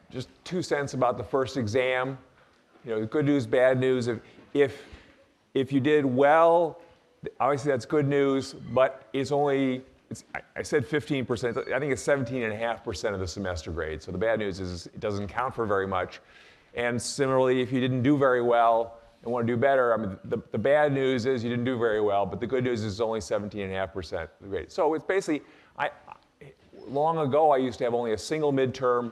Just 2 cents about the first exam. You know, good news, bad news. If you did well, obviously that's good news, but it's only, I said 15%, I think it's 17.5% of the semester grade. So the bad news is it doesn't count for very much. And similarly, if you didn't do very well and want to do better, I mean, the bad news is you didn't do very well, but the good news is it's only 17.5% of the grade. So it's basically, long ago I used to have only a single midterm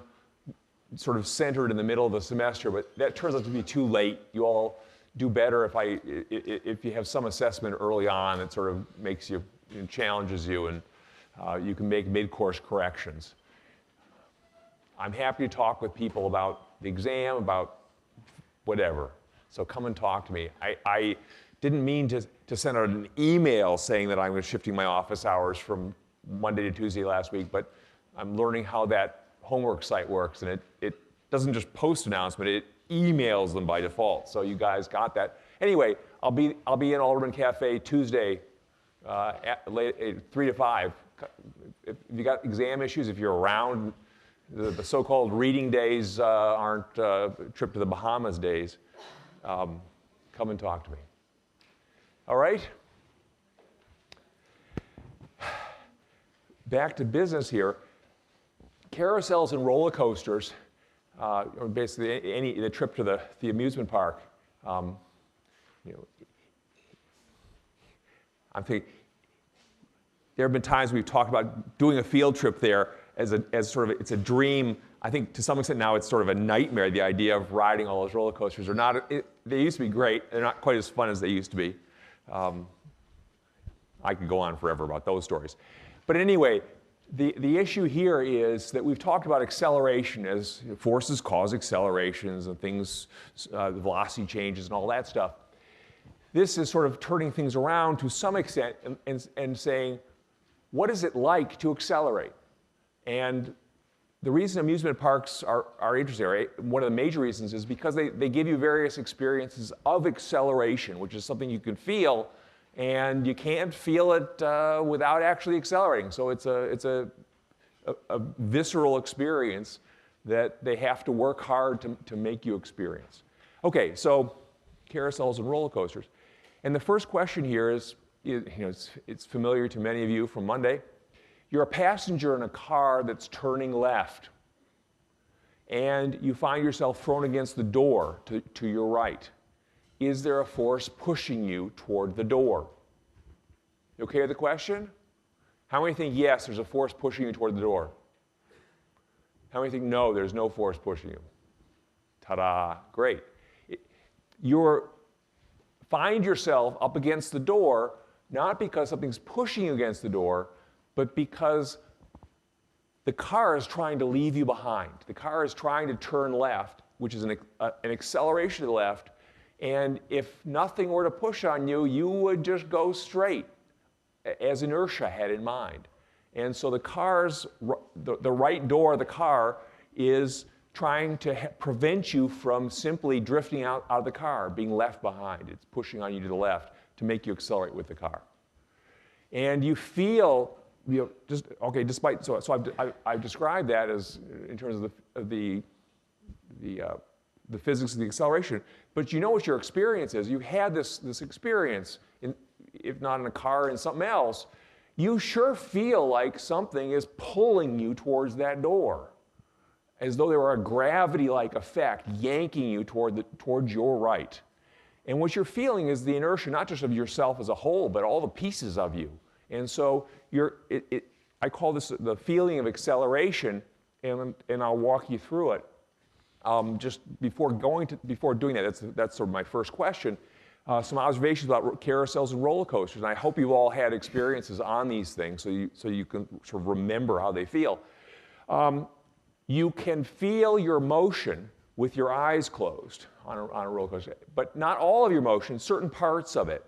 sort of centered in the middle of the semester, but that turns out to be too late. You all do better if you have some assessment early on that sort of makes you, challenges you, and you can make mid-course corrections. I'm happy to talk with people about the exam, about whatever. So come and talk to me. I didn't mean to send out an email saying that I'm shifting my office hours from Monday to Tuesday last week, but I'm learning how that homework site works, and it doesn't just post announcement, it emails them by default. So you guys got that. Anyway, I'll be in Alderman Cafe Tuesday at 3 to 5. If you got exam issues, if you're around, the so-called reading days aren't trip to the Bahamas days, come and talk to me. All right? Back to business here. Carousels and roller coasters, or basically the trip to the amusement park. I'm thinking there have been times we've talked about doing a field trip there as sort of, it's a dream. I think to some extent now it's sort of a nightmare, the idea of riding all those roller coasters. They used to be great. They're not quite as fun as they used to be. I could go on forever about those stories. But anyway, the issue here is that we've talked about acceleration as forces cause accelerations and things, velocity changes and all that stuff. This is sort of turning things around to some extent and saying, what is it like to accelerate? And the reason amusement parks are interesting, right? One of the major reasons is because they give you various experiences of acceleration, which is something you can feel, and you can't feel it without actually accelerating. So it's a visceral experience that they have to work hard to make you experience. Okay, so carousels and roller coasters. And the first question here is, it's familiar to many of you from Monday. You're a passenger in a car that's turning left, and you find yourself thrown against the door to your right. Is there a force pushing you toward the door? You okay with the question? How many think yes, there's a force pushing you toward the door? How many think no, there's no force pushing you? Ta-da, great. You find yourself up against the door, not because something's pushing you against the door, but because the car is trying to leave you behind. The car is trying to turn left, which is an acceleration to the left, and if nothing were to push on you, you would just go straight, as inertia had in mind. And so the right door of the car is trying to prevent you from simply drifting out of the car, being left behind. It's pushing on you to the left to make you accelerate with the car. And you feel, despite, so I've described that as, in terms of the physics of the acceleration, but you know what your experience is. You've had this experience, if not in a car, in something else. You sure feel like something is pulling you towards that door, as though there were a gravity-like effect yanking you towards your right. And what you're feeling is the inertia, not just of yourself as a whole, but all the pieces of you. And so I call this the feeling of acceleration, and I'll walk you through it. Just before doing that, that's sort of my first question. Some observations about carousels and roller coasters, and I hope you've all had experiences on these things so you can sort of remember how they feel. You can feel your motion with your eyes closed on a roller coaster, but not all of your motion, certain parts of it.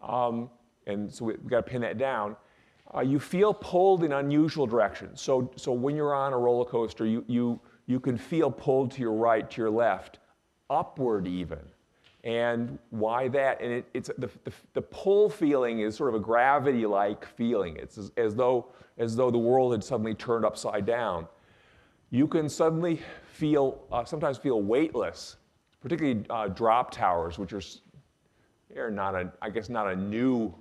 And so we've got to pin that down. You feel pulled in unusual directions. So when you're on a roller coaster, you can feel pulled to your right, to your left, upward even. And why that? And it's the pull feeling is sort of a gravity-like feeling. It's as though the world had suddenly turned upside down. You can suddenly feel, sometimes feel weightless, particularly drop towers, which they're not I guess not a new,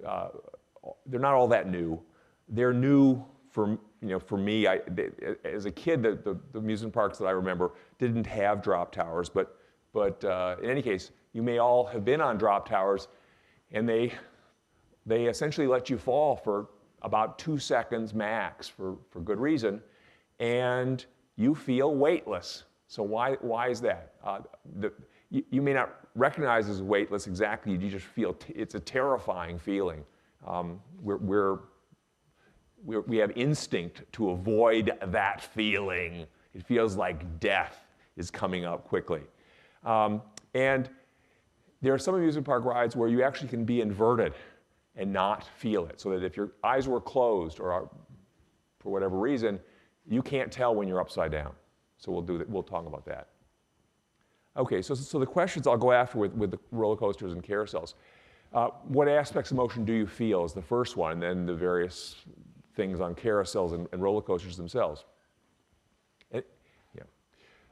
they're not all that new. They're new for me. As a kid, the amusement parks that I remember didn't have drop towers, but in any case, you may all have been on drop towers, and they essentially let you fall for about 2 seconds max for good reason, and you feel weightless. So why is that? You may not recognize as weightless exactly. You just feel it's a terrifying feeling. We have instinct to avoid that feeling. It feels like death is coming up quickly. And there are some amusement park rides where you actually can be inverted and not feel it, so that if your eyes were closed or for whatever reason, you can't tell when you're upside down. So we'll talk about that. Okay, so the questions I'll go after with the roller coasters and carousels. What aspects of motion do you feel is the first one, and then the various things on carousels and roller coasters themselves.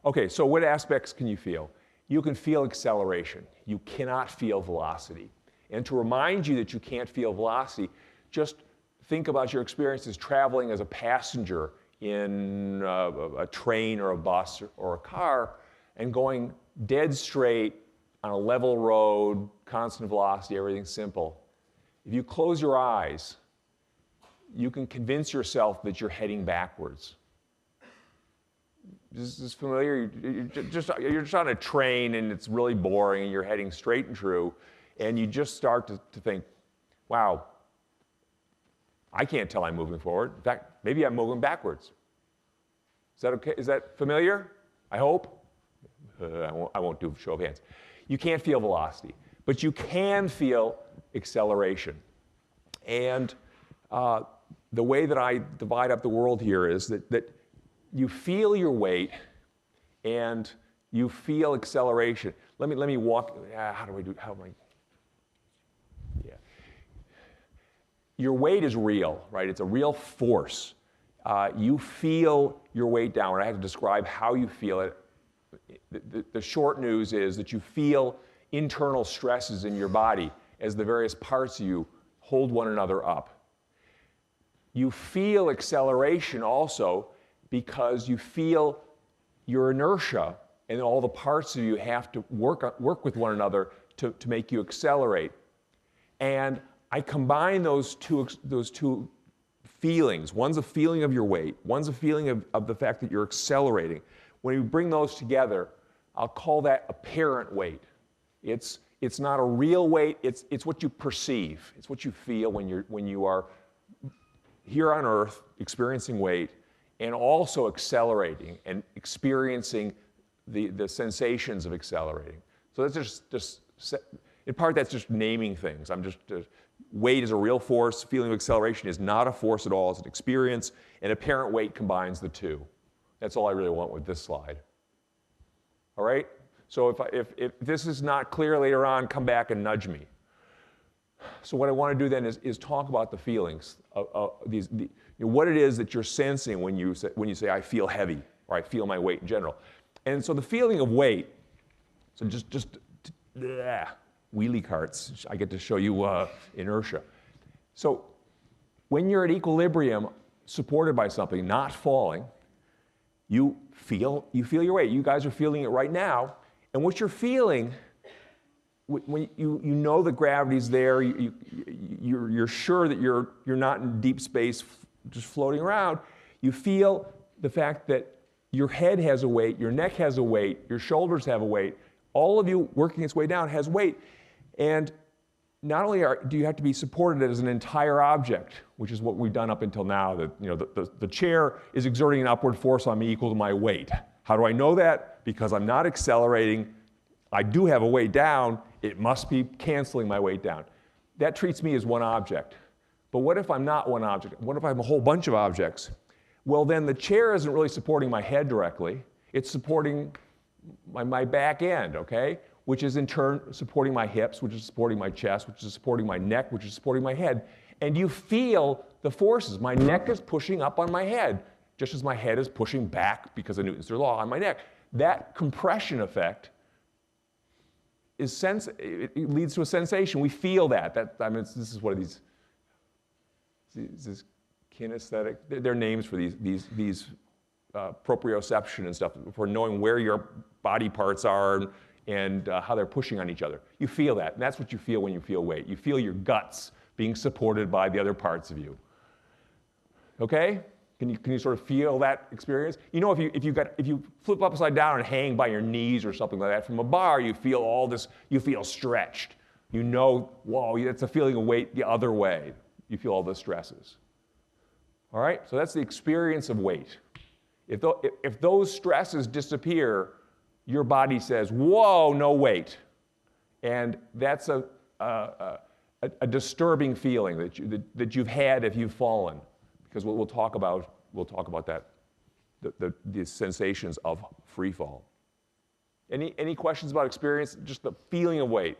Okay, so what aspects can you feel? You can feel acceleration. You cannot feel velocity. And to remind you that you can't feel velocity, just think about your experiences traveling as a passenger in a train or a bus or a car and going dead straight on a level road, constant velocity, everything's simple. If you close your eyes, you can convince yourself that you're heading backwards. Is this familiar? You're just on a train and it's really boring and you're heading straight and true, and you just start to think, wow, I can't tell I'm moving forward. In fact, maybe I'm moving backwards. Is that okay? Is that familiar? I hope. I won't do a show of hands. You can't feel velocity, but you can feel acceleration. And the way that I divide up the world here is that you feel your weight and you feel acceleration. Let me walk. How am I? Yeah. Your weight is real, right? It's a real force. You feel your weight down. I have to describe how you feel it. The short news is that you feel internal stresses in your body as the various parts of you hold one another up. You feel acceleration also because you feel your inertia, and all the parts of you have to work with one another to make you accelerate. And I combine those two feelings. One's a feeling of your weight. One's a feeling of the fact that you're accelerating. When you bring those together, I'll call that apparent weight. It's not a real weight. It's what you perceive. It's what you feel when you are here on Earth experiencing weight and also accelerating and experiencing the sensations of accelerating. So that's just in part, that's just naming things. Weight is a real force. Feeling of acceleration is not a force at all. It's an experience. And apparent weight combines the two. That's all I really want with this slide. All right? So if this is not clear later on, come back and nudge me. So what I want to do then is talk about the feelings of what it is that you're sensing when you say I feel heavy or I feel my weight in general. And so the feeling of weight, so just wheelie carts, I get to show you inertia. So when you're at equilibrium, supported by something, not falling, you feel your weight. You guys are feeling it right now. And what you're feeling, when you know that gravity's there, you're sure that you're not in deep space just floating around, you feel the fact that your head has a weight, your neck has a weight, your shoulders have a weight, all of you working its way down has weight. And not only do you have to be supported as an entire object, which is what we've done up until now, that the chair is exerting an upward force on me equal to my weight. How do I know that? Because I'm not accelerating. I do have a weight down. It must be canceling my weight down. That treats me as one object. But what if I'm not one object? What if I'm a whole bunch of objects? Well, then the chair isn't really supporting my head directly. It's supporting my back end, okay? Which is in turn supporting my hips, which is supporting my chest, which is supporting my neck, which is supporting my head. And you feel the forces. My neck is pushing up on my head. just as my head is pushing back because of Newton's third law on my neck. That compression effect it leads to a sensation. We feel that. I mean, this is one of these kinesthetic. They're names for these proprioception and stuff for knowing where your body parts are and how they're pushing on each other. You feel that, and that's what you feel when you feel weight. You feel your guts being supported by the other parts of you. Okay? Can you sort of feel that experience? You know, if you flip upside down and hang by your knees or something like that from a bar, you feel all this. You feel stretched. You know, whoa, it's a feeling of weight the other way. You feel all the stresses. All right? So that's the experience of weight. If those stresses disappear, your body says, whoa, no weight. And that's a disturbing feeling that you've had if you've fallen. Because we'll talk about that, the sensations of free fall. Any questions about experience? Just the feeling of weight.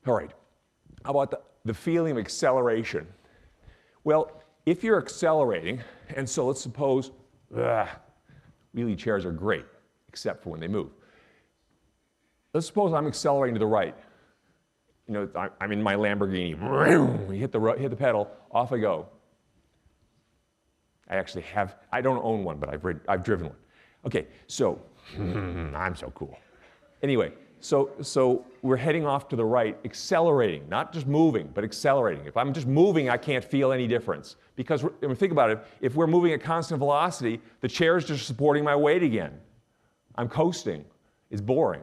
All right. How about the feeling of acceleration? Well, if you're accelerating, and so let's suppose, wheelie chairs are great, except for when they move. Let's suppose I'm accelerating to the right. You know, I'm in my Lamborghini. You hit the pedal, off I go. I don't own one, but I've driven one. Okay, so I'm so cool. Anyway, so we're heading off to the right, accelerating, not just moving, but accelerating. If I'm just moving, I can't feel any difference. Because, think about it, if we're moving at constant velocity, the chair's just supporting my weight again. I'm coasting. It's boring.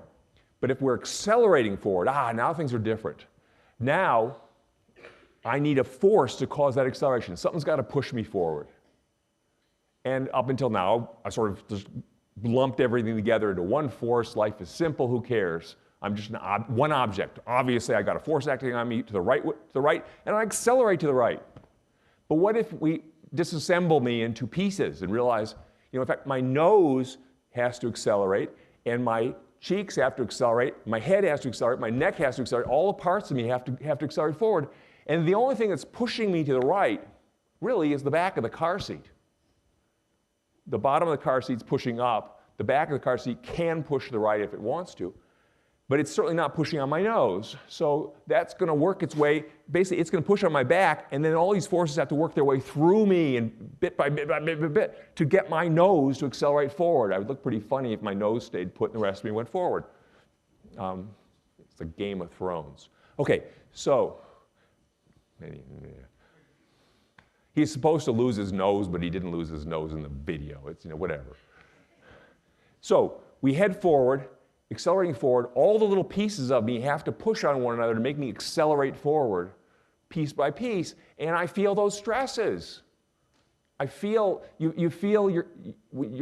But if we're accelerating forward, now things are different. Now, I need a force to cause that acceleration. Something's got to push me forward. And up until now, I sort of just lumped everything together into one force. Life is simple. Who cares? I'm just one object. Obviously, I got a force acting on me to the right, and I accelerate to the right. But what if we disassemble me into pieces and realize, in fact, my nose has to accelerate, and my cheeks have to accelerate, my head has to accelerate, my neck has to accelerate, all the parts of me have to accelerate forward. And the only thing that's pushing me to the right really is the back of the car seat. The bottom of the car seat's pushing up. The back of the car seat can push to the right if it wants to, but it's certainly not pushing on my nose. So that's going to work its way. Basically, it's going to push on my back, and then all these forces have to work their way through me and bit by bit to get my nose to accelerate forward. I would look pretty funny if my nose stayed put and the rest of me went forward. It's a Game of Thrones. Okay, so he's supposed to lose his nose, but he didn't lose his nose in the video. It's, whatever. So we head forward, accelerating forward. All the little pieces of me have to push on one another to make me accelerate forward, piece by piece, and I feel those stresses. I feel, you feel you're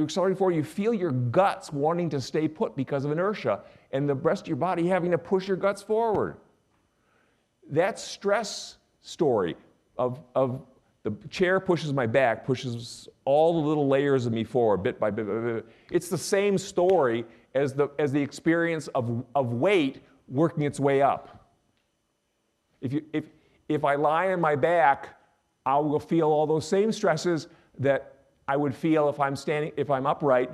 accelerating forward, you feel your guts wanting to stay put because of inertia, and the rest of your body having to push your guts forward. That stress story of the chair pushes my back, pushes all the little layers of me forward, bit by bit. It's the same story as the experience of weight working its way up. If I lie on my back, I will feel all those same stresses that I would feel if I'm upright,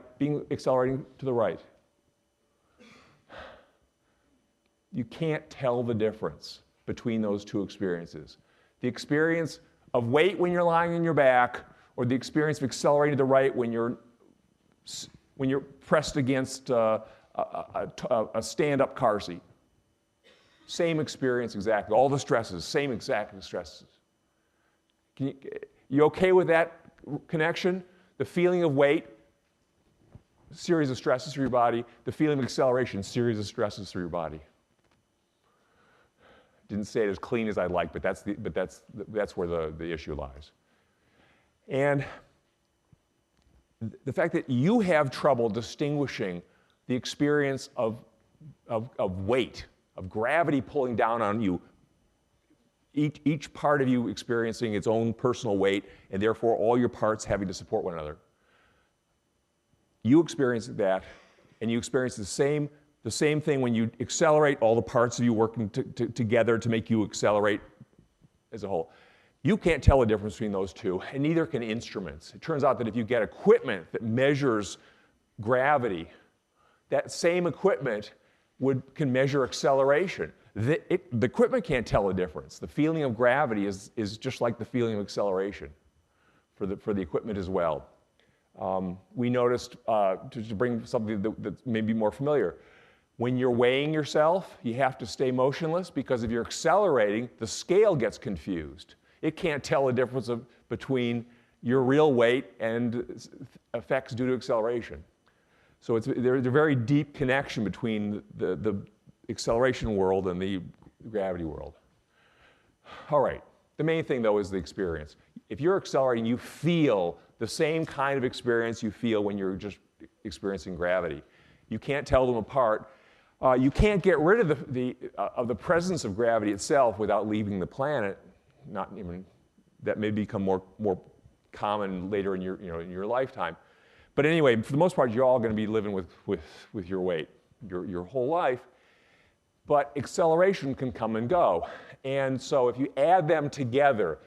accelerating to the right. You can't tell the difference between those two experiences. The experience of weight when you're lying on your back, or the experience of accelerating to the right when you're pressed against a stand-up car seat. Same experience exactly. All the stresses, same exact stresses. You okay with that connection? The feeling of weight, series of stresses through your body. The feeling of acceleration, series of stresses through your body. Didn't say it as clean as I'd like, but that's where the issue lies. And the fact that you have trouble distinguishing the experience of weight, of gravity pulling down on you, each part of you experiencing its own personal weight, and therefore all your parts having to support one another. You experience that, and you experience the same thing when you accelerate, all the parts of you working together to make you accelerate as a whole. You can't tell the difference between those two, and neither can instruments. It turns out that if you get equipment that measures gravity, that same equipment can measure acceleration. The equipment can't tell the difference. The feeling of gravity is just like the feeling of acceleration for the equipment as well. We noticed, to bring something that may be more familiar, when you're weighing yourself, you have to stay motionless because if you're accelerating, the scale gets confused. It can't tell the difference between your real weight and effects due to acceleration. So there's a very deep connection between the acceleration world and the gravity world. All right, the main thing though is the experience. If you're accelerating, you feel the same kind of experience you feel when you're just experiencing gravity. You can't tell them apart. You can't get rid of the presence of gravity itself without leaving the planet. Not even that may become more common later in your lifetime. But anyway, for the most part, you're all going to be living with your weight your whole life. But acceleration can come and go. And so if you add them together,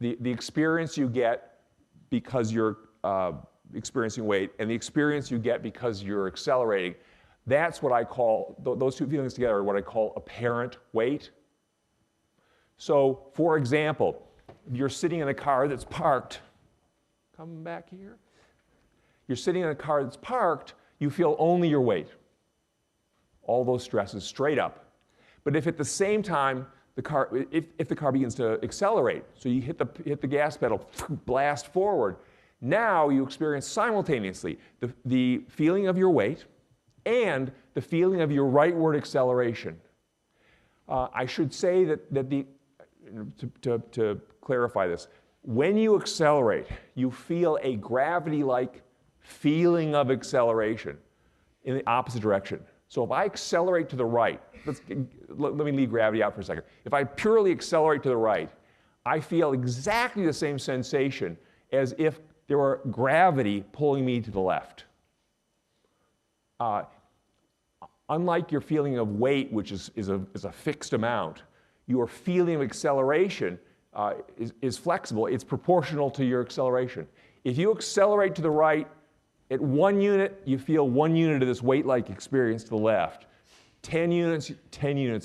the experience you get because you're experiencing weight and the experience you get because you're accelerating, that's what I call, those two feelings together are what I call apparent weight. So, for example, if you're sitting in a car that's parked, come back here. You're sitting in a car that's parked, you feel only your weight. All those stresses straight up. But if at the same time, if the car begins to accelerate, so you hit the gas pedal, blast forward, now you experience simultaneously the feeling of your weight and the feeling of your rightward acceleration. I should say that to clarify this, when you accelerate, you feel a gravity-like feeling of acceleration in the opposite direction. So if I accelerate to the right, let me leave gravity out for a second. If I purely accelerate to the right, I feel exactly the same sensation as if there were gravity pulling me to the left. Unlike your feeling of weight, which is a fixed amount, your feeling of acceleration is flexible. It's proportional to your acceleration. If you accelerate to the right, at 1 unit, you feel 1 unit of this weight-like experience to the left. 10 units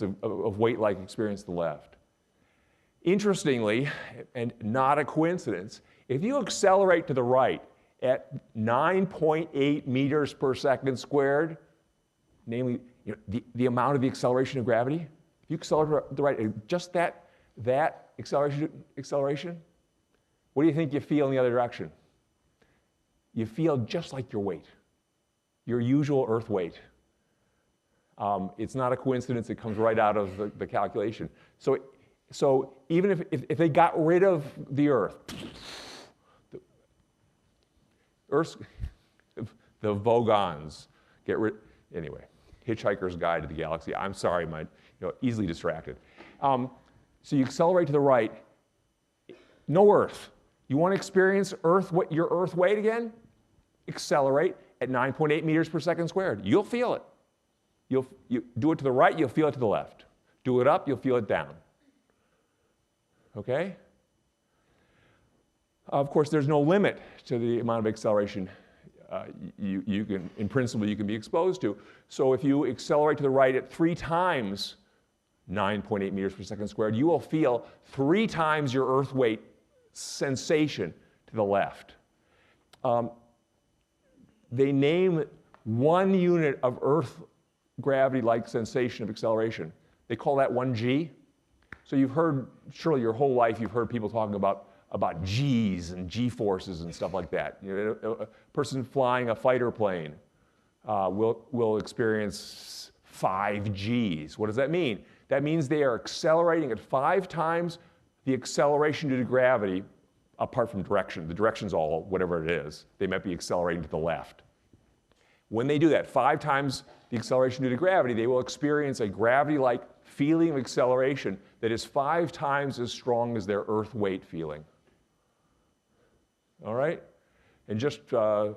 of weight-like experience to the left. Interestingly, and not a coincidence, if you accelerate to the right at 9.8 meters per second squared, namely the amount of the acceleration of gravity, if you accelerate to the right, just that acceleration, what do you think you feel in the other direction? You feel just like your weight, your usual Earth weight. It's not a coincidence. It comes right out of the calculation. So even if they got rid of the Earth, the Vogons get rid. Anyway, Hitchhiker's Guide to the Galaxy. I'm sorry, easily distracted. So you accelerate to the right. No Earth. You want to experience your Earth weight again? Accelerate at 9.8 meters per second squared. You'll feel it. You do it to the right, you'll feel it to the left. Do it up, you'll feel it down. Okay? Of course, there's no limit to the amount of acceleration you can, in principle, you can be exposed to. So if you accelerate to the right at 3 times 9.8 meters per second squared, you will feel 3 times your Earth weight sensation to the left. They name 1 unit of Earth gravity-like sensation of acceleration. They call that 1G. So you've heard, surely your whole life, you've heard people talking about G's and G-forces and stuff like that. A person flying a fighter plane will experience 5 G's. What does that mean? That means they are accelerating at 5 times the acceleration due to gravity, apart from direction. The direction's all whatever it is. They might be accelerating to the left. When they do that, 5 times the acceleration due to gravity, they will experience a gravity-like feeling of acceleration that is 5 times as strong as their Earth weight feeling. All right? And just to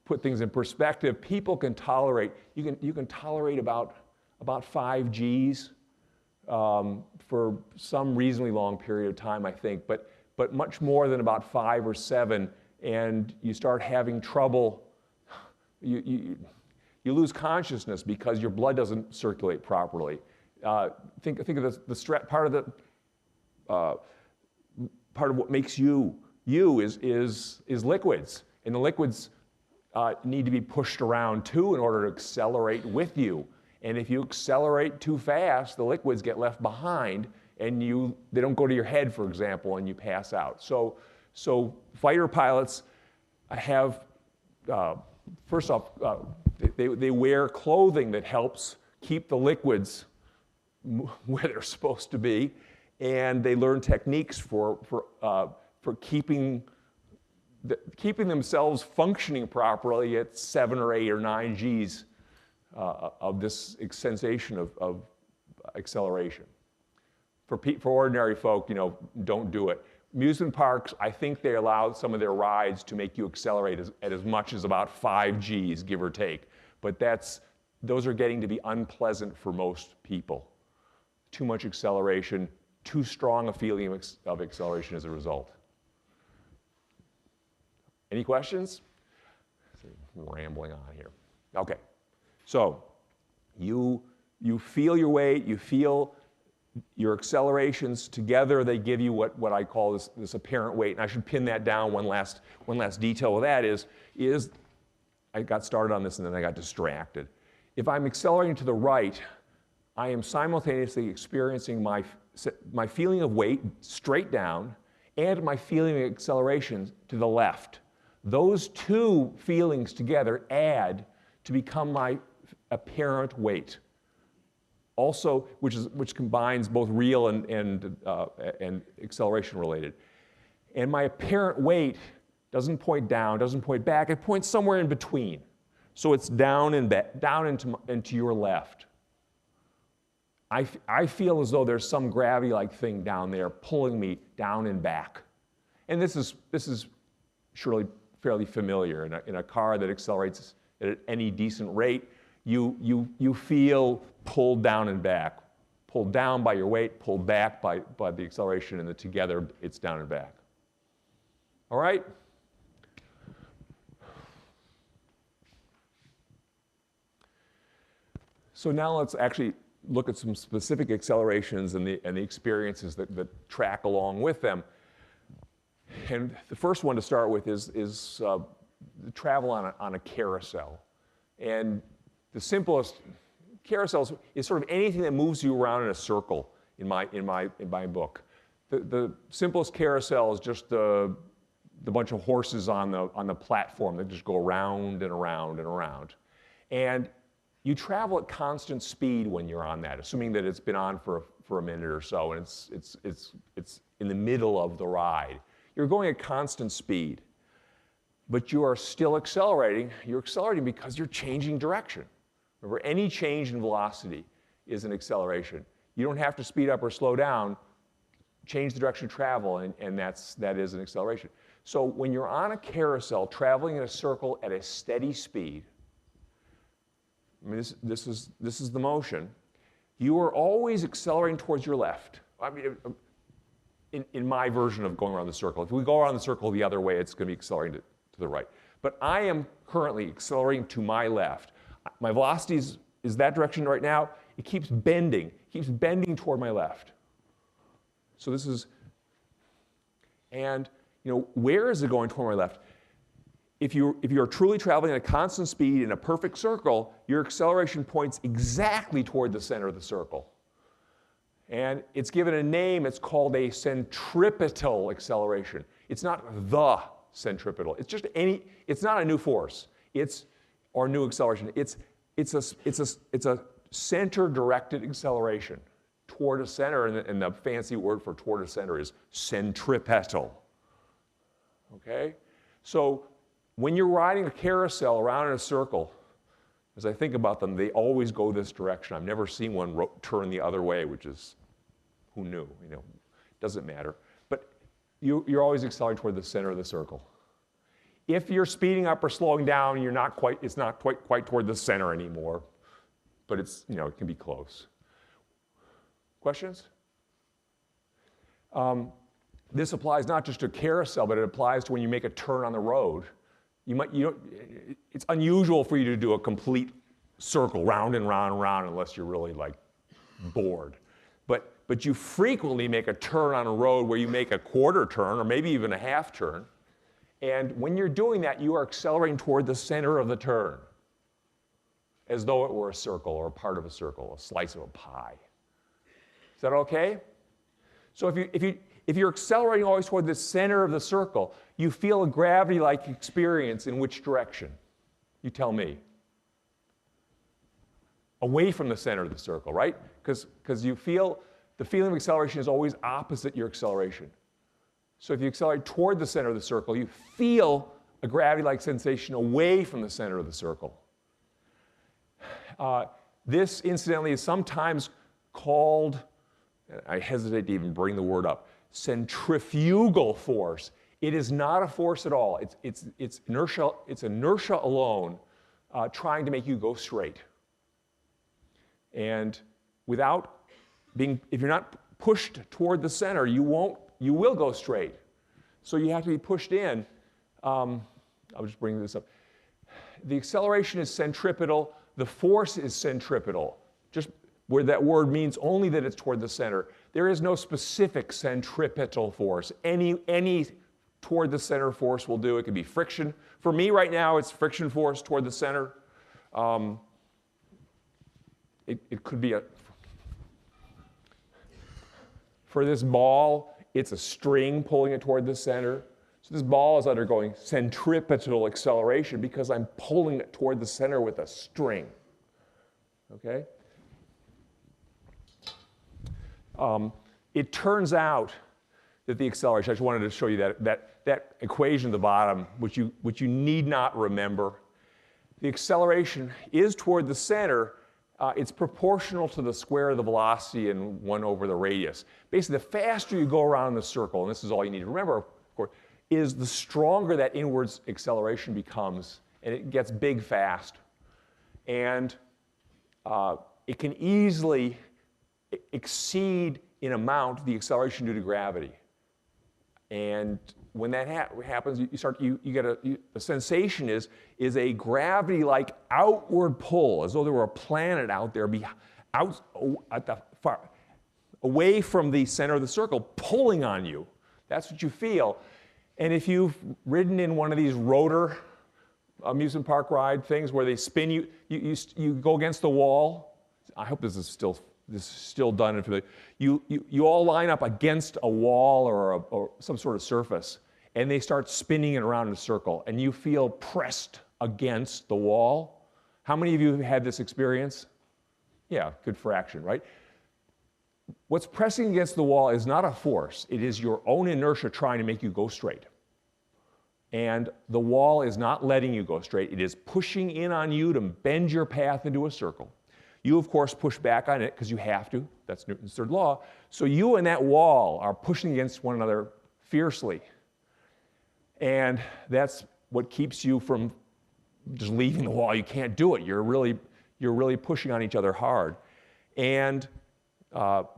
put things in perspective, people can tolerate, you can tolerate about 5 Gs for some reasonably long period of time, I think, but much more than about 5 or 7, and you start having trouble. You lose consciousness because your blood doesn't circulate properly. Think of part of what makes you is liquids, and the liquids need to be pushed around too in order to accelerate with you. And if you accelerate too fast, the liquids get left behind, and they don't go to your head, for example, and you pass out. So fighter pilots have, first off, they wear clothing that helps keep the liquids where they're supposed to be, and they learn techniques for keeping themselves functioning properly at 7 or 8 or 9 Gs of this sensation of acceleration. For ordinary folk, don't do it. Amusement parks, I think they allow some of their rides to make you accelerate at as much as about 5 Gs, give or take. But those are getting to be unpleasant for most people. Too much acceleration, too strong a feeling of acceleration as a result. Any questions? I'm rambling on here. Okay, so you feel your weight, you feel your accelerations together. They give you what I call this apparent weight, and I should pin that down. One last detail with that is I got started on this and then I got distracted. If I'm accelerating to the right, I am simultaneously experiencing my feeling of weight straight down and my feeling of acceleration to the left. Those two feelings together add to become my apparent weight. Also, which combines both real and acceleration related. And my apparent weight doesn't point down, doesn't point back, it points somewhere in between. So it's down and back, down into your left. I feel as though there's some gravity-like thing down there pulling me down and back. And this is surely fairly familiar. In a car that accelerates at any decent rate, you feel pulled down and back. Pulled down by your weight, pulled back by the acceleration, and together it's down and back. All right? So now let's actually look at some specific accelerations and the experiences that track along with them. And the first one to start with is travel on a carousel. And the simplest carousels is sort of anything that moves you around in a circle in my book. The simplest carousel is just the bunch of horses on the platform that just go around and around and around. And you travel at constant speed when you're on that, assuming that it's been on for a minute or so, and it's in the middle of the ride. You're going at constant speed, but you are still accelerating. You're accelerating because you're changing direction. Remember, any change in velocity is an acceleration. You don't have to speed up or slow down. Change the direction of travel, and that is an acceleration. So when you're on a carousel, traveling in a circle at a steady speed, I mean, this is the motion. You are always accelerating towards your left. I mean, in my version of going around the circle. If we go around the circle the other way, it's going to be accelerating to the right. But I am currently accelerating to my left. My velocity is that direction right now. It keeps bending toward my left. So this is, and where is it going toward my left? If you're truly traveling at a constant speed in a perfect circle, your acceleration points exactly toward the center of the circle. And it's given a name, it's called a centripetal acceleration. It's not the centripetal, it's not a new force, or new acceleration. It's a center-directed acceleration toward a center, and the fancy word for toward a center is centripetal. Okay? So when you're riding a carousel around in a circle, as I think about them, they always go this direction. I've never seen one turn the other way, which is, who knew? Doesn't matter. But you're always accelerating toward the center of the circle. If you're speeding up or slowing down, it's not quite toward the center anymore, but it can be close. Questions? This applies not just to carousel, but it applies to when you make a turn on the road. It's unusual for you to do a complete circle, round and round and round, unless you're really like bored. But you frequently make a turn on a road where you make a quarter turn or maybe even a half turn. And when you're doing that, you are accelerating toward the center of the turn, as though it were a circle or a part of a circle, a slice of a pie. Is that okay? So if you're accelerating always toward the center of the circle, you feel a gravity-like experience in which direction? You tell me. Away from the center of the circle, right? Because you feel the feeling of acceleration is always opposite your acceleration. So if you accelerate toward the center of the circle, you feel a gravity-like sensation away from the center of the circle. This, incidentally, is sometimes called, I hesitate to even bring the word up, centrifugal force. It is not a force at all. It's inertia alone trying to make you go straight. And if you're not pushed toward the center, you will go straight. So you have to be pushed in. I'll just bring this up. The acceleration is centripetal. The force is centripetal, just where that word means only that it's toward the center. There is no specific centripetal force. Any toward the center force will do. It can be friction. For me right now, it's friction force toward the center. It could be for this ball, it's a string pulling it toward the center. So this ball is undergoing centripetal acceleration because I'm pulling it toward the center with a string. Okay? It turns out that the acceleration, I just wanted to show you that equation at the bottom, which you need not remember. The acceleration is toward the center. It's proportional to the square of the velocity and 1 over the radius. Basically, the faster you go around the circle, and this is all you need to remember, of course, is the stronger that inwards acceleration becomes, and it gets big fast. And it can easily exceed in amount the acceleration due to gravity. And when that happens, the sensation is a gravity-like outward pull, as though there were a planet out there away from the center of the circle, pulling on you. That's what you feel. And if you've ridden in one of these rotor amusement park ride things where they spin you, you go against the wall. I hope this is still done. You all line up against a wall or some sort of surface, and they start spinning it around in a circle, and you feel pressed against the wall. How many of you have had this experience? Yeah, good fraction, right? What's pressing against the wall is not a force. It is your own inertia trying to make you go straight. And the wall is not letting you go straight. It is pushing in on you to bend your path into a circle. You, of course, push back on it because you have to. That's Newton's third law. So you and that wall are pushing against one another fiercely. And that's what keeps you from just leaving the wall. You can't do it. You're really pushing on each other hard. And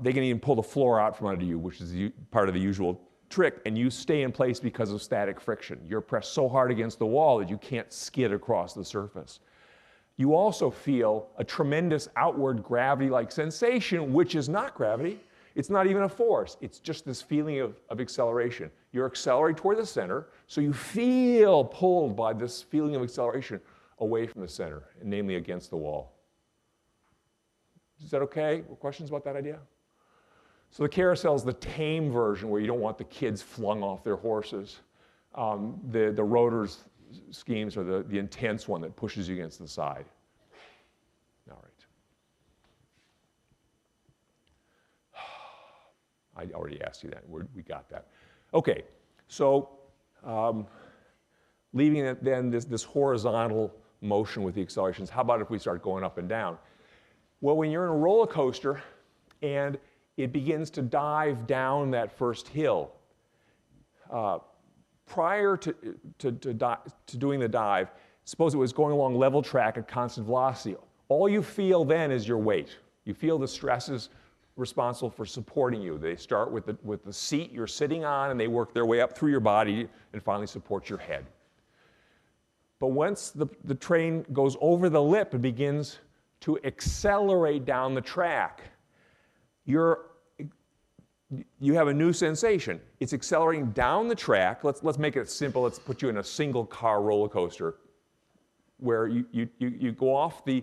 they can even pull the floor out from under you, which is part of the usual trick, and you stay in place because of static friction. You're pressed so hard against the wall that you can't skid across the surface. You also feel a tremendous outward gravity-like sensation, which is not gravity. It's not even a force. It's just this feeling of acceleration. You're accelerating toward the center, so you feel pulled by this feeling of acceleration away from the center, and namely against the wall. Is that okay? Questions about that idea? So the carousel is the tame version where you don't want the kids flung off their horses. The rotors schemes are the intense one that pushes you against the side. All right. I already asked you that. We got that. Okay, so leaving it then this horizontal motion with the accelerations, how about if we start going up and down? Well, when you're in a roller coaster and it begins to dive down that first hill, prior to doing the dive, suppose it was going along level track at constant velocity. All you feel then is your weight. You feel the stresses responsible for supporting you. They start with the seat you're sitting on, and they work their way up through your body and finally support your head. But once the train goes over the lip and begins to accelerate down the track, you have a new sensation. It's accelerating down the track. Let's make it simple. Let's put you in a single car roller coaster where you go off the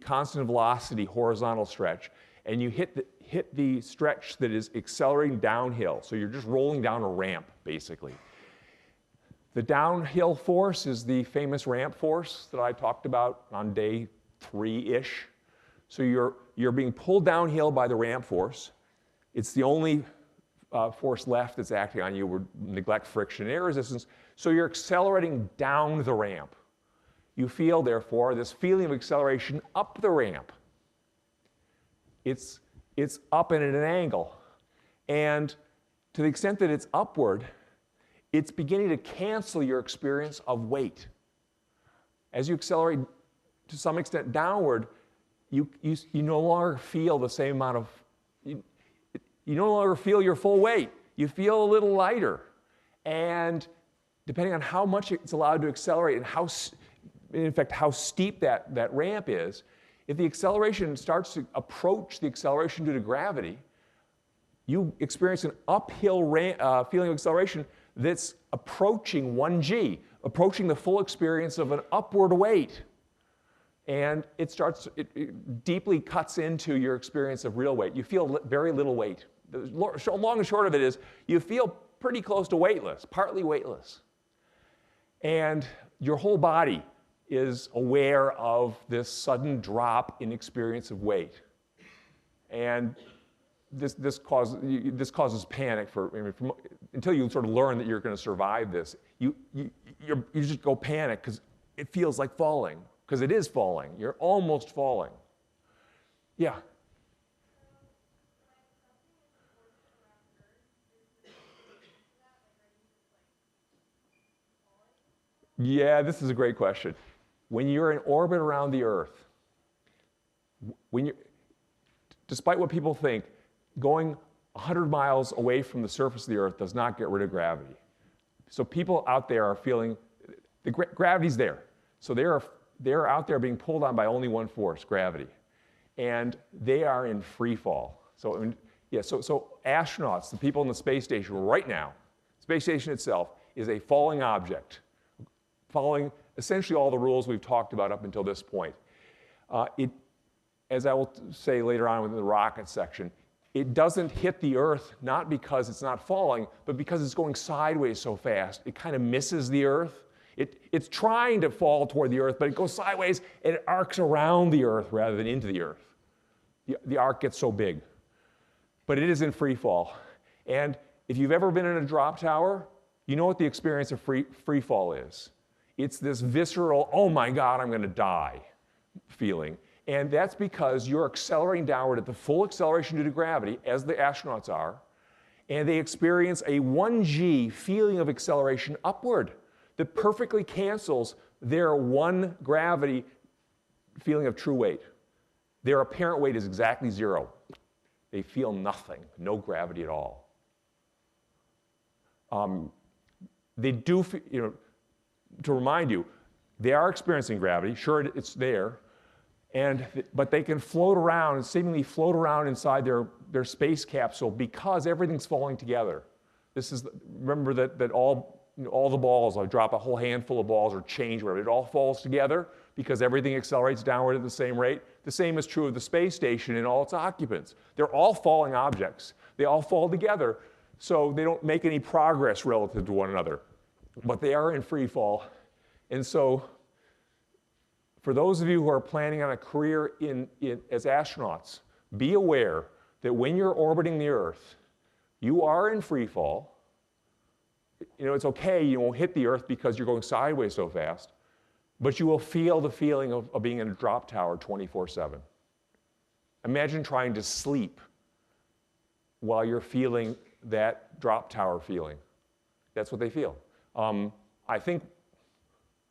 constant velocity horizontal stretch, and you hit the stretch that is accelerating downhill. So you're just rolling down a ramp, basically. The downhill force is the famous ramp force that I talked about on day 3-ish. So you're being pulled downhill by the ramp force. It's the only force left that's acting on you. We neglect friction and air resistance. So you're accelerating down the ramp. You feel, therefore, this feeling of acceleration up the ramp. It's up and at an angle. And to the extent that it's upward, it's beginning to cancel your experience of weight. As you accelerate to some extent downward, you no longer feel the same amount of, you no longer feel your full weight. You feel a little lighter. And depending on how much it's allowed to accelerate and how steep that ramp is, if the acceleration starts to approach the acceleration due to gravity, you experience an uphill feeling of acceleration that's approaching 1g, approaching the full experience of an upward weight. And it deeply cuts into your experience of real weight. You feel very little weight. The long and short of it is, you feel pretty close to weightless, partly weightless. And your whole body is aware of this sudden drop in experience of weight. And this causes panic until you sort of learn that you're going to survive this. You just go panic because it feels like falling, because it is falling. You're almost falling. Yeah. Yeah, this is a great question. When you're in orbit around the Earth, despite what people think, going 100 miles away from the surface of the Earth does not get rid of gravity. So people out there are feeling, gravity's there. So they're out there being pulled on by only one force, gravity. And they are in free fall. So astronauts, the people in the space station right now, space station itself is a falling object, following essentially all the rules we've talked about up until this point. As I will say later on in the rocket section, it doesn't hit the Earth not because it's not falling, but because it's going sideways so fast. It kind of misses the Earth. It's trying to fall toward the Earth, but it goes sideways and it arcs around the Earth rather than into the Earth. The arc gets so big. But it is in free fall. And if you've ever been in a drop tower, you know what the experience of free fall is. It's this visceral, oh my God, I'm going to die feeling. And that's because you're accelerating downward at the full acceleration due to gravity, as the astronauts are, and they experience a 1g feeling of acceleration upward that perfectly cancels their 1 gravity feeling of true weight. Their apparent weight is exactly 0. They feel nothing, no gravity at all. They do, to remind you, they are experiencing gravity. Sure, it's there. But they can float around, seemingly float around inside their space capsule because everything's falling together. Remember that all the balls, I drop a whole handful of balls or change, whatever, it all falls together because everything accelerates downward at the same rate. The same is true of the space station and all its occupants. They're all falling objects. They all fall together, so they don't make any progress relative to one another. But they are in free fall. And so, for those of you who are planning on a career as astronauts, be aware that when you're orbiting the Earth, you are in free fall. It's okay, you won't hit the Earth because you're going sideways so fast, but you will feel the feeling of being in a drop tower 24/7. Imagine trying to sleep while you're feeling that drop tower feeling. That's what they feel. I think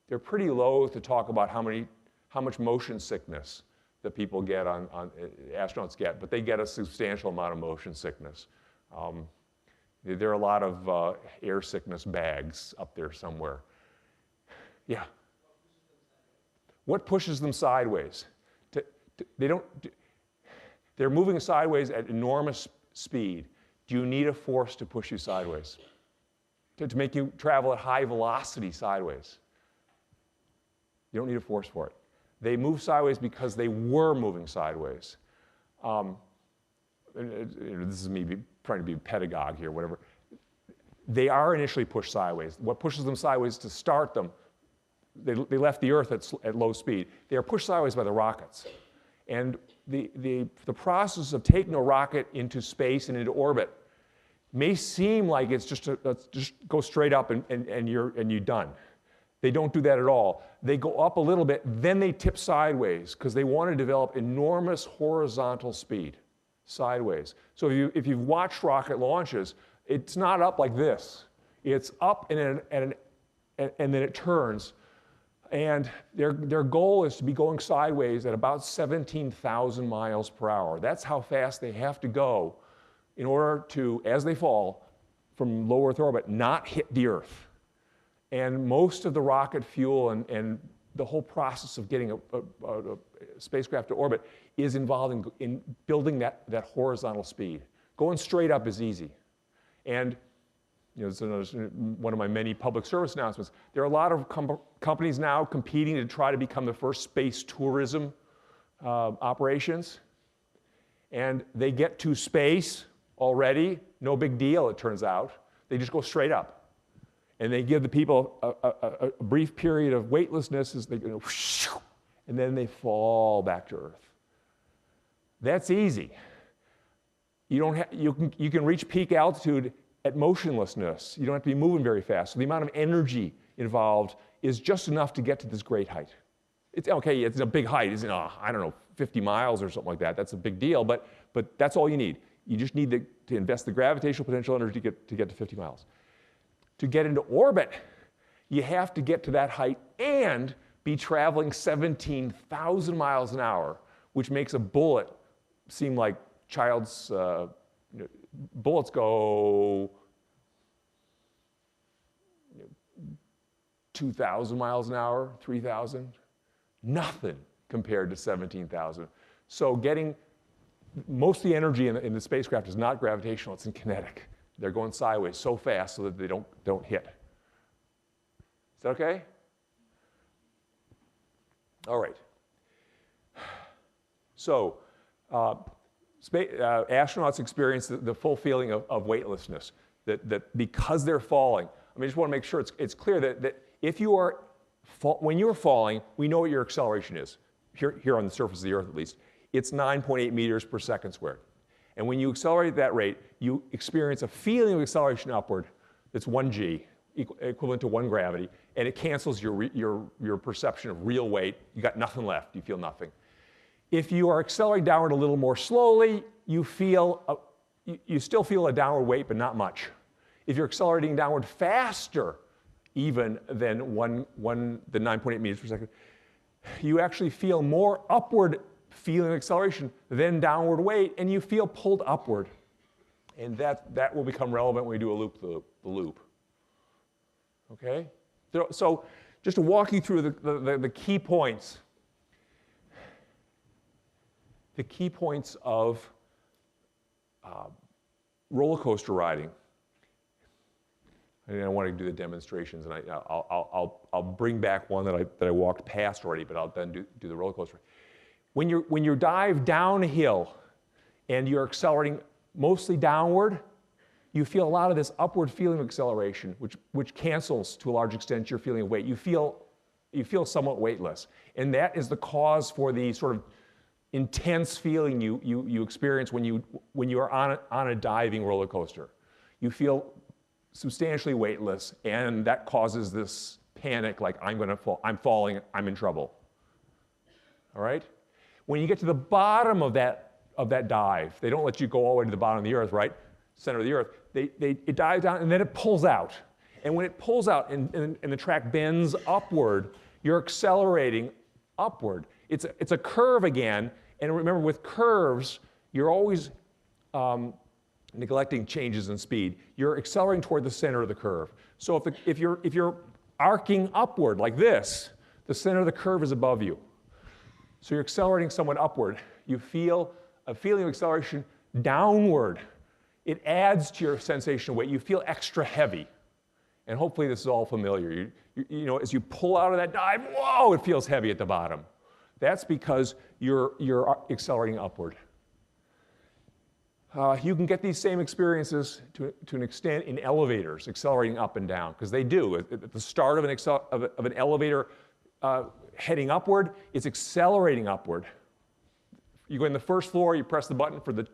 they're pretty loath to talk about how much motion sickness that people get astronauts get, but they get a substantial amount of motion sickness. There are a lot of air sickness bags up there somewhere. Yeah. What pushes them sideways? They're moving sideways at enormous speed. Do you need a force to push you sideways? To make you travel at high velocity sideways? You don't need a force for it. They move sideways because they were moving sideways. This is me trying to be a pedagogue here, whatever. They are initially pushed sideways. What pushes them sideways to start them? They left the Earth at low speed. They are pushed sideways by the rockets. And the process of taking a rocket into space and into orbit may seem like it's just go straight up and you're done. They don't do that at all. They go up a little bit, then they tip sideways because they want to develop enormous horizontal speed, sideways. So if you've watched rocket launches, it's not up like this. It's up and then it turns. And their goal is to be going sideways at about 17,000 miles per hour. That's how fast they have to go in order to, as they fall from low Earth orbit, not hit the Earth. And most of the rocket fuel and the whole process of getting a spacecraft to orbit is involved in building that horizontal speed. Going straight up is easy. And it's one of my many public service announcements. There are a lot of companies now competing to try to become the first space tourism operations. And they get to space already, no big deal, it turns out. They just go straight up. And they give the people a brief period of weightlessness as they go, and then they fall back to Earth. That's easy. You can reach peak altitude at motionlessness. You don't have to be moving very fast. So the amount of energy involved is just enough to get to this great height. It's okay, it's a big height, isn't it? I don't know, 50 miles or something like that. That's a big deal, but that's all you need. You just need to invest the gravitational potential energy to get to 50 miles. To get into orbit, you have to get to that height and be traveling 17,000 miles an hour, which makes a bullet seem like child's, bullets go 2,000 miles an hour, 3,000, nothing compared to 17,000. So getting, most of the energy in the spacecraft is not gravitational, it's in kinetic. They're going sideways so fast so that they don't hit. Is that okay? All right. So astronauts experience the full feeling of weightlessness, that because they're falling. I just want to make sure it's clear that if you are, when you're falling, we know what your acceleration is, here on the surface of the Earth at least. It's 9.8 meters per second squared. And when you accelerate at that rate, you experience a feeling of acceleration upward that's 1g, equivalent to 1 gravity, and it cancels your perception of real weight. You got nothing left, you feel nothing. If you are accelerating downward a little more slowly, you still feel a downward weight, but not much. If you're accelerating downward faster, even than the 9.8 meters per second, you actually feel more upward feeling of acceleration than downward weight, and you feel pulled upward. And that will become relevant when we do the loop. Okay? So just to walk you through the key points. The key points of roller coaster riding. I want to do the demonstrations, and I'll bring back one that I walked past already, but I'll then do the roller coaster. When you dive downhill and you're accelerating mostly downward, you feel a lot of this upward feeling of acceleration, which cancels to a large extent your feeling of weight. You feel somewhat weightless, and that is the cause for the sort of intense feeling you experience when you are on a diving roller coaster. You feel substantially weightless, and that causes this panic, like I'm going to fall, I'm falling, I'm in trouble. All right? When you get to the bottom of that dive, they don't let you go all the way to the bottom of the Earth, right? Center of the Earth. It dives down and then it pulls out. And when it pulls out and the track bends upward, you're accelerating upward. It's a curve again, and remember with curves, you're always neglecting changes in speed. You're accelerating toward the center of the curve. So if you're arcing upward like this, the center of the curve is above you. So you're accelerating somewhat upward. You feel a feeling of acceleration downward. It adds to your sensation of weight. You feel extra heavy. And hopefully this is all familiar. You know, as you pull out of that dive, whoa, it feels heavy at the bottom. That's because you're accelerating upward. You can get these same experiences to an extent in elevators, accelerating up and down, because they do. At the start of an elevator heading upward, it's accelerating upward. You go in the first floor, you press the button for the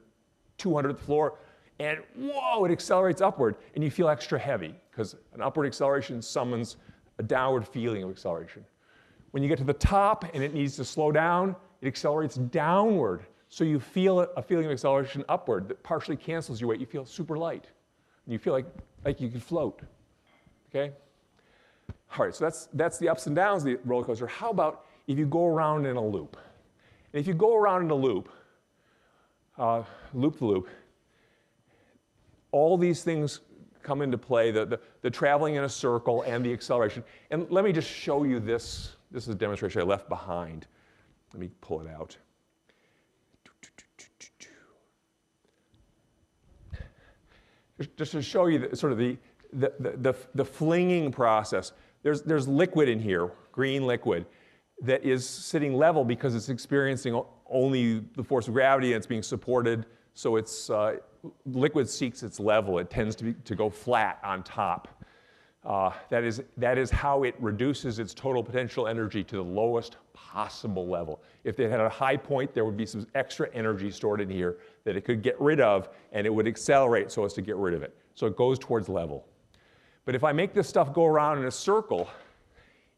200th floor, and whoa, it accelerates upward, and you feel extra heavy, because an upward acceleration summons a downward feeling of acceleration. When you get to the top and it needs to slow down, it accelerates downward. So you feel a feeling of acceleration upward that partially cancels your weight. You feel super light. And you feel like you can float. Okay? All right, so that's the ups and downs of the roller coaster. How about if you go around in a loop? And if you go around in a loop, loop to loop, all these things come into play, the traveling in a circle and the acceleration. And let me just show you this. This is a demonstration I left behind. Let me pull it out. Just to show you sort of the flinging process. There's liquid in here, green liquid, that is sitting level because it's experiencing only the force of gravity and it's being supported. So it's liquid seeks its level. It tends to go flat on top. That is how it reduces its total potential energy to the lowest possible level. If it had a high point, there would be some extra energy stored in here that it could get rid of, and it would accelerate so as to get rid of it. So it goes towards level. But if I make this stuff go around in a circle,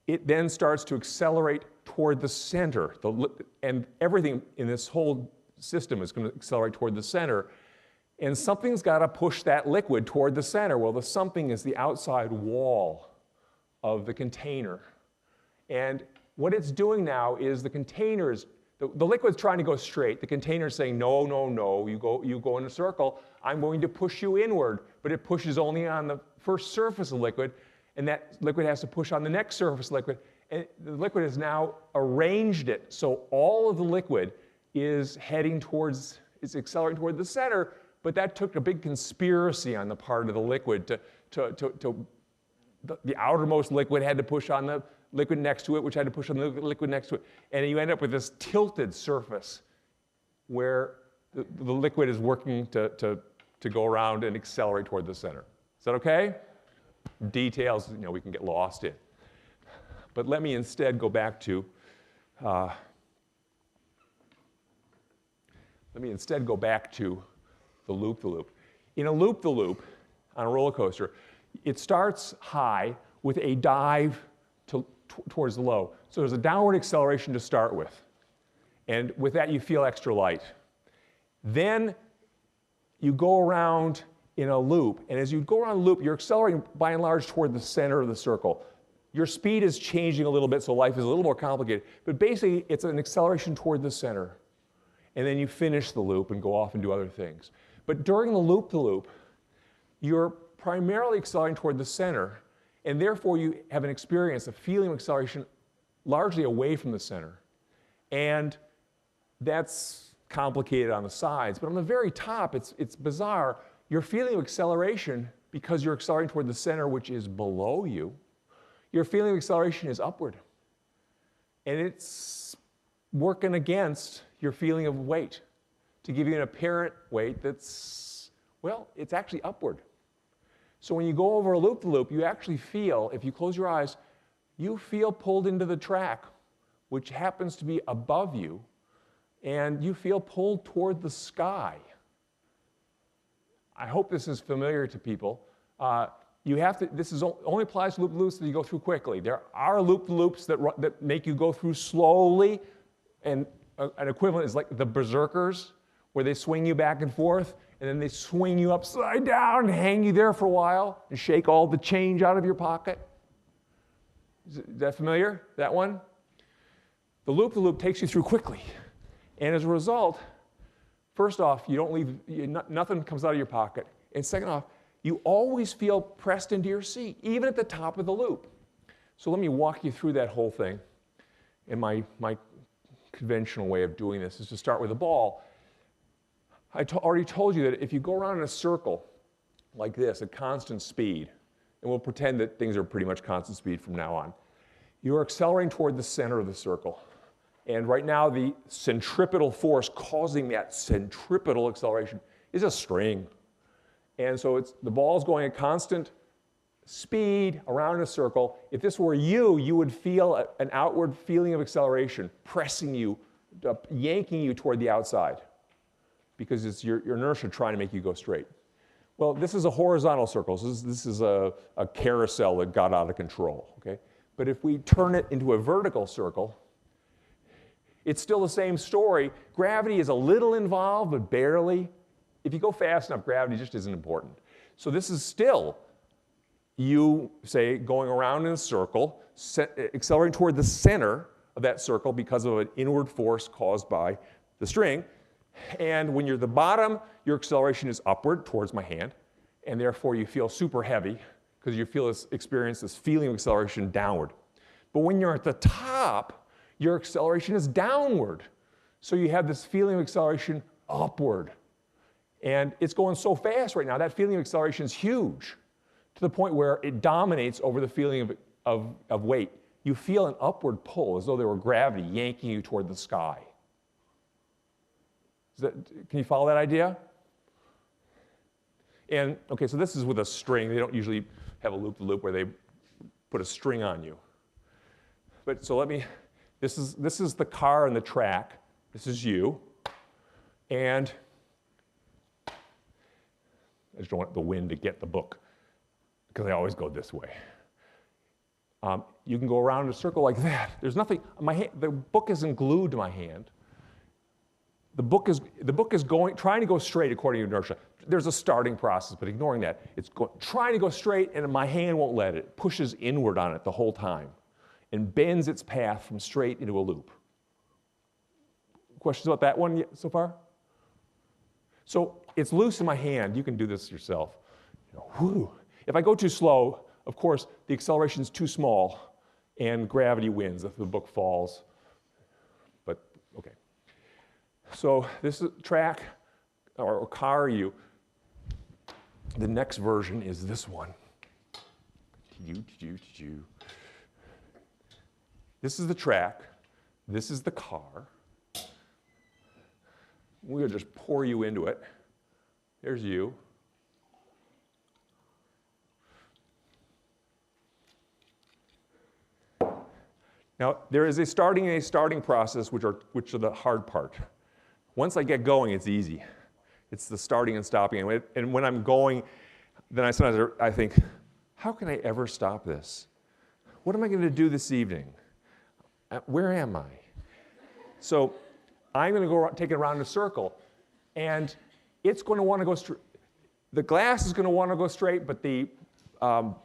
it then starts to accelerate toward the center. And everything in this whole system is going to accelerate toward the center. And something's got to push that liquid toward the center. Well, the something is the outside wall of the container. And what it's doing now is the containers, the liquid's trying to go straight. The container's saying, no, no, no, you go in a circle. I'm going to push you inward. But it pushes only on the first surface of liquid, and that liquid has to push on the next surface liquid. And the liquid has now arranged it so all of the liquid is heading towards, it's accelerating toward the center. But that took a big conspiracy on the part of the liquid the outermost liquid had to push on the liquid next to it, which had to push on the liquid next to it. And you end up with this tilted surface where the liquid is working to go around and accelerate toward the center. Is that okay? Details, we can get lost in. But let me instead go back to the loop-the-loop. In a loop-the-loop on a roller coaster, it starts high with a dive towards the low. So there's a downward acceleration to start with. And with that, you feel extra light. Then you go around in a loop. And as you go around the loop, you're accelerating by and large toward the center of the circle. Your speed is changing a little bit, so life is a little more complicated. But basically, it's an acceleration toward the center. And then you finish the loop and go off and do other things. But during the loop-the-loop, you're primarily accelerating toward the center, and therefore you have an experience, a feeling of acceleration largely away from the center. And that's complicated on the sides, but on the very top, it's bizarre. Your feeling of acceleration, because you're accelerating toward the center, which is below you, your feeling of acceleration is upward. And it's working against your feeling of weight to give you an apparent weight that's, well, it's actually upward. So when you go over a loop-the-loop, you actually feel, if you close your eyes, you feel pulled into the track, which happens to be above you, and you feel pulled toward the sky. I hope this is familiar to people. This only applies to loop-the-loops that you go through quickly. There are loop-the-loops that make you go through slowly, and an equivalent is like the berserkers, where they swing you back and forth, and then they swing you upside down and hang you there for a while and shake all the change out of your pocket. Is that familiar, that one? The loop-the-loop takes you through quickly. And as a result, first off, you don't leave, nothing comes out of your pocket. And second off, you always feel pressed into your seat, even at the top of the loop. So let me walk you through that whole thing. And my conventional way of doing this is to start with a ball. I already told you that if you go around in a circle like this at constant speed, and we'll pretend that things are pretty much constant speed from now on, you're accelerating toward the center of the circle. And right now, the centripetal force causing that centripetal acceleration is a string. And so the ball's going at constant speed around a circle. If this were you would feel an outward feeling of acceleration, pressing you, yanking you toward the outside, because it's your inertia trying to make you go straight. Well, this is a horizontal circle. So this is a carousel that got out of control. Okay? But if we turn it into a vertical circle, it's still the same story. Gravity is a little involved, but barely. If you go fast enough, gravity just isn't important. So this is still you, say, going around in a circle, accelerating toward the center of that circle because of an inward force caused by the string. And when you're at the bottom, your acceleration is upward towards my hand, and therefore you feel super heavy because you experience this feeling of acceleration downward. But when you're at the top, your acceleration is downward. So you have this feeling of acceleration upward. And it's going so fast right now, that feeling of acceleration is huge, to the point where it dominates over the feeling of weight. You feel an upward pull, as though there were gravity yanking you toward the sky. Can you follow that idea? And, okay, so this is with a string. They don't usually have a loop-to-loop where they put a string on you. But so this is the car and the track. This is you. And I just don't want the wind to get the book, because I always go this way. You can go around in a circle like that. There's nothing, the book isn't glued to my hand. The book is trying to go straight according to inertia. There's a starting process, but ignoring that. It's trying to go straight, and my hand won't let it. It pushes inward on it the whole time and bends its path from straight into a loop. Questions about that one so far? So it's loose in my hand. You can do this yourself. Whew. If I go too slow, of course, the acceleration is too small, and gravity wins if the book falls. But, okay. So this is track, or car you. The next version is this one. This is the track. This is the car. We'll just pour you into it. There's you. Now, there is a starting and a starting process, which are the hard part. Once I get going, it's easy. It's the starting and stopping. And when I'm going, then sometimes I think, how can I ever stop this? What am I going to do this evening? Where am I? So I'm going to go take it around in a circle, and it's going to want to go straight. The glass is going to want to go straight, but the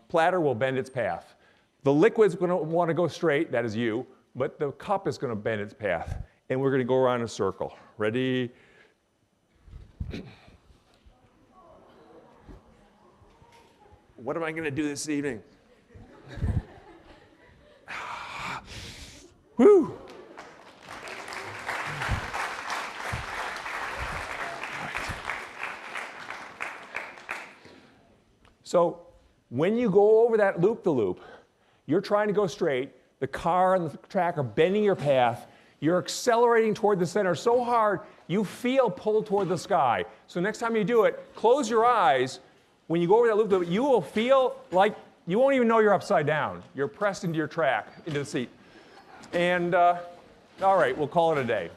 platter will bend its path. The liquid's going to want to go straight, that is you, but the cup is going to bend its path. And we're going to go around in a circle. Ready? What am I going to do this evening? Woo! So when you go over that loop-the-loop, you're trying to go straight. The car and the track are bending your path. You're accelerating toward the center so hard, you feel pulled toward the sky. So next time you do it, close your eyes. When you go over that loop, you will feel like you won't even know you're upside down. You're pressed into your track, into the seat. And all right, we'll call it a day.